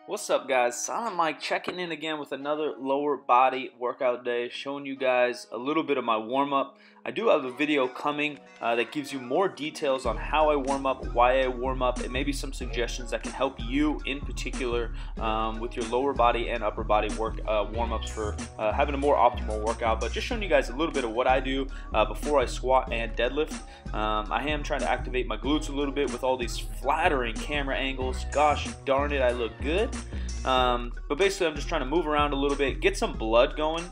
What's up, guys? Silent Mike checking in again with another lower body workout day, showing you guys a little bit of my warm-up. I do have a video coming that gives you more details on how I warm up, why I warm up, and maybe some suggestions that can help you in particular with your lower body and upper body warm-ups for having a more optimal workout. But just showing you guys a little bit of what I do before I squat and deadlift. I am trying to activate my glutes a little bit with all these flattering camera angles. Gosh darn it, I look good. But basically I'm just trying to move around a little bit, get some blood going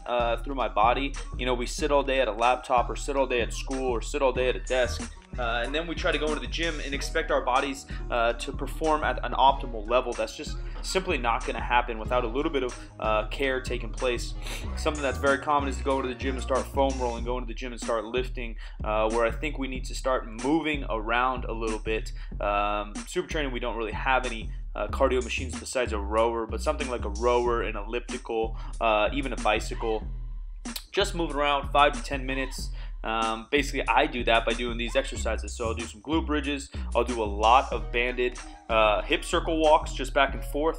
through my body. You know, we sit all day at a laptop or sit all day at school or sit all day at a desk, and then we try to go into the gym and expect our bodies to perform at an optimal level. That's just simply not going to happen without a little bit of care taking place. Something that's very common is to go to the gym and start foam rolling, go into the gym and start lifting, where I think we need to start moving around a little bit. Super training, we don't really have any cardio machines besides a rower, but something like a rower, an elliptical, even a bicycle, just moving around 5 to 10 minutes. Basically I do that by doing these exercises. So I'll do some glute bridges, I'll do a lot of banded hip circle walks, just back and forth,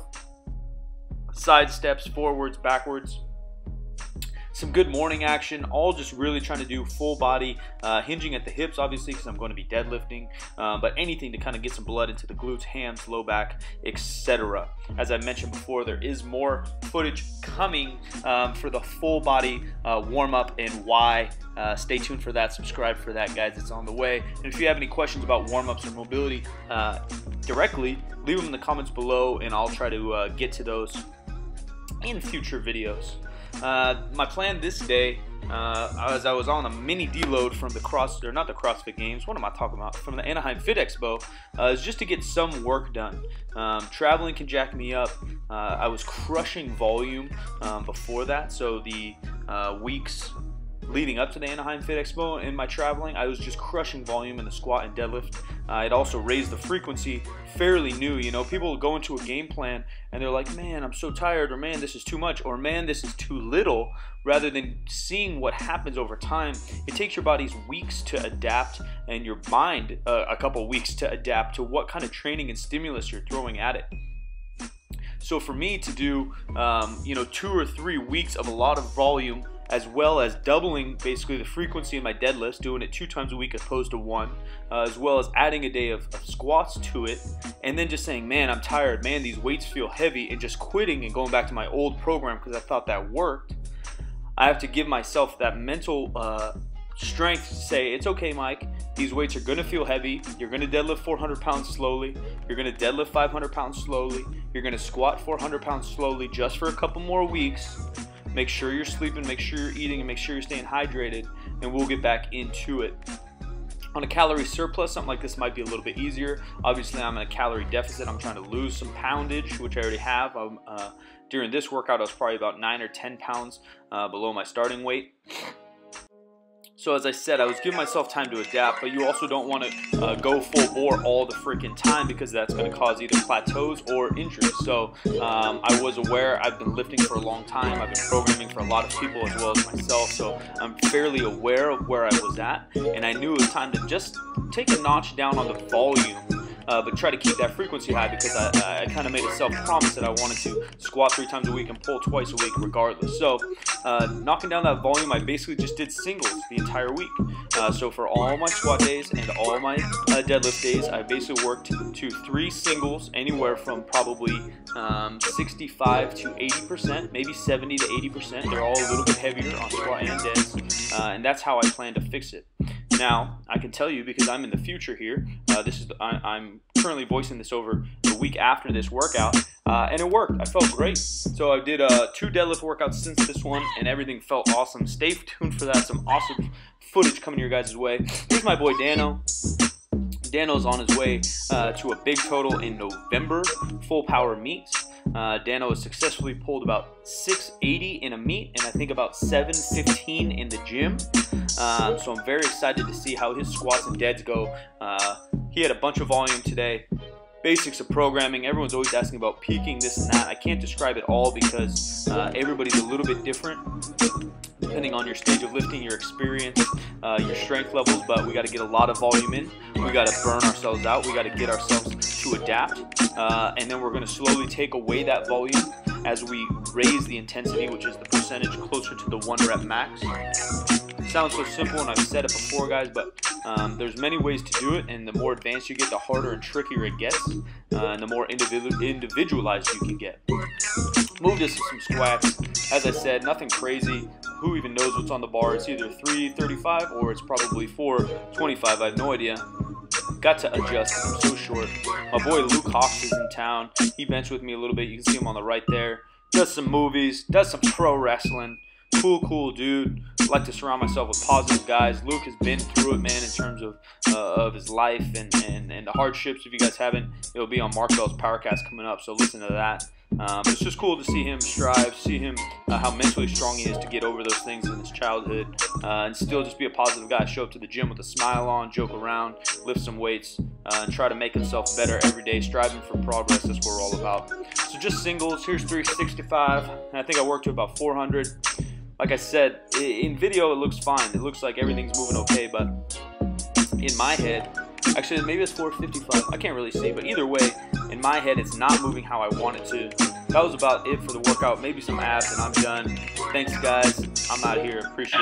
side steps, forwards, backwards, some good morning action, all just really trying to do full body, hinging at the hips obviously because I'm going to be deadlifting, but anything to kind of get some blood into the glutes, hams, low back, etc. As I mentioned before, there is more footage coming for the full body warm up and why. Stay tuned for that, subscribe for that, guys, it's on the way. And if you have any questions about warm-ups or mobility directly, leave them in the comments below and I'll try to get to those in future videos. My plan this day, as I was on a mini deload from the not the CrossFit Games, what am I talking about? From the Anaheim Fit Expo, is just to get some work done. Traveling can jack me up. I was crushing volume before that, so the weeks leading up to the Anaheim Fit Expo in my traveling, I was just crushing volume in the squat and deadlift. It also raised the frequency, fairly new. You know, people go into a game plan and they're like, man, I'm so tired, or man, this is too much, or man, this is too little, rather than seeing what happens over time. It takes your bodies weeks to adapt and your mind a couple weeks to adapt to what kind of training and stimulus you're throwing at it. So for me to do, 2 or 3 weeks of a lot of volume, as well as doubling basically the frequency in my deadlifts, doing it 2 times a week as opposed to 1, as well as adding a day of squats to it, and then just saying, man, I'm tired, man, these weights feel heavy, and just quitting and going back to my old program because I thought that worked. I have to give myself that mental strength to say, it's okay, Mike, these weights are going to feel heavy, you're going to deadlift 400 pounds slowly, you're going to deadlift 500 pounds slowly, you're going to squat 400 pounds slowly just for a couple more weeks. Make sure you're sleeping, make sure you're eating, and make sure you're staying hydrated, and we'll get back into it. On a calorie surplus, something like this might be a little bit easier. Obviously, I'm in a calorie deficit. I'm trying to lose some poundage, which I already have. During this workout, I was probably about 9 or 10 pounds below my starting weight. So as I said, I was giving myself time to adapt, but you also don't want to go full bore all the freaking time because that's going to cause either plateaus or injuries. So I was aware, I've been lifting for a long time, I've been programming for a lot of people as well as myself, so I'm fairly aware of where I was at, and I knew it was time to just take a notch down on the volume. But try to keep that frequency high because I kind of made a self-promise that I wanted to squat 3 times a week and pull twice a week regardless. So knocking down that volume, I basically just did singles the entire week. So for all my squat days and all my deadlift days, I basically worked to 3 singles, anywhere from probably 65 to 80%, maybe 70 to 80%. They're all a little bit heavier on squat and deads, and that's how I plan to fix it. Now, I can tell you, because I'm in the future here, I'm currently voicing this over the week after this workout, and it worked. I felt great. So I did 2 deadlift workouts since this one, and everything felt awesome. Stay tuned for that. Some awesome footage coming your guys' way. Here's my boy Dano. Dano's on his way to a big total in November, full power meets. Dano has successfully pulled about 680 in a meet and I think about 715 in the gym. So I'm very excited to see how his squats and deads go. He had a bunch of volume today. Basics of programming. Everyone's always asking about peaking, this and that. I can't describe it all because everybody's a little bit different depending on your stage of lifting, your experience, your strength levels, but we got to get a lot of volume in. We got to burn ourselves out. We got to get ourselves to to adapt, and then we're going to slowly take away that volume as we raise the intensity, which is the percentage closer to the 1 rep max. It sounds so simple, and I've said it before, guys, but there's many ways to do it, and the more advanced you get, the harder and trickier it gets, and the more individualized you can get. Moved us to some squats. As I said, nothing crazy. Who even knows what's on the bar? It's either 335 or it's probably 425. I have no idea. Got to adjust. I'm so short. My boy Luke Hawks is in town. He benched with me a little bit. You can see him on the right there. Does some movies. Does some pro wrestling. Cool dude. Like to surround myself with positive guys. Luke has been through it, man, in terms of his life and the hardships. If you guys haven't, it'll be on Mark Bell's Powercast coming up, so listen to that. But it's just cool to see him strive, see him how mentally strong he is to get over those things in his childhood, and still just be a positive guy. Show up to the gym with a smile on, joke around, lift some weights, and try to make himself better every day, striving for progress. That's what we're all about. So just singles. Here's 365, and I think I worked to about 400. Like I said, in video it looks fine. It looks like everything's moving okay, but in my head, actually maybe it's 455. I can't really see, but either way, in my head it's not moving how I want it to. That was about it for the workout. Maybe some abs and I'm done. Thanks, guys. I'm out of here. Appreciate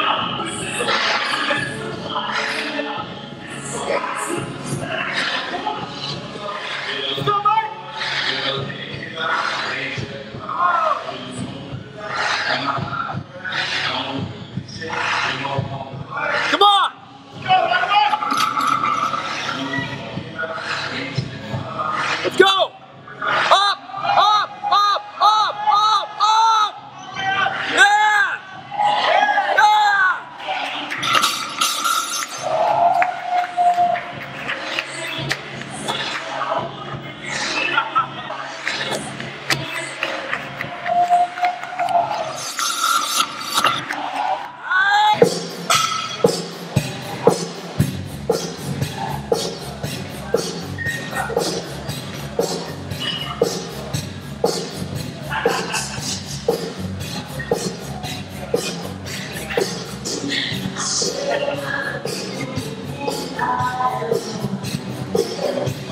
Come on! Let's go! Up! Up! Up! Up! Up! Up! Yeah! Yeah!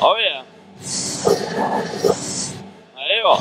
Oh yeah. Ahí va.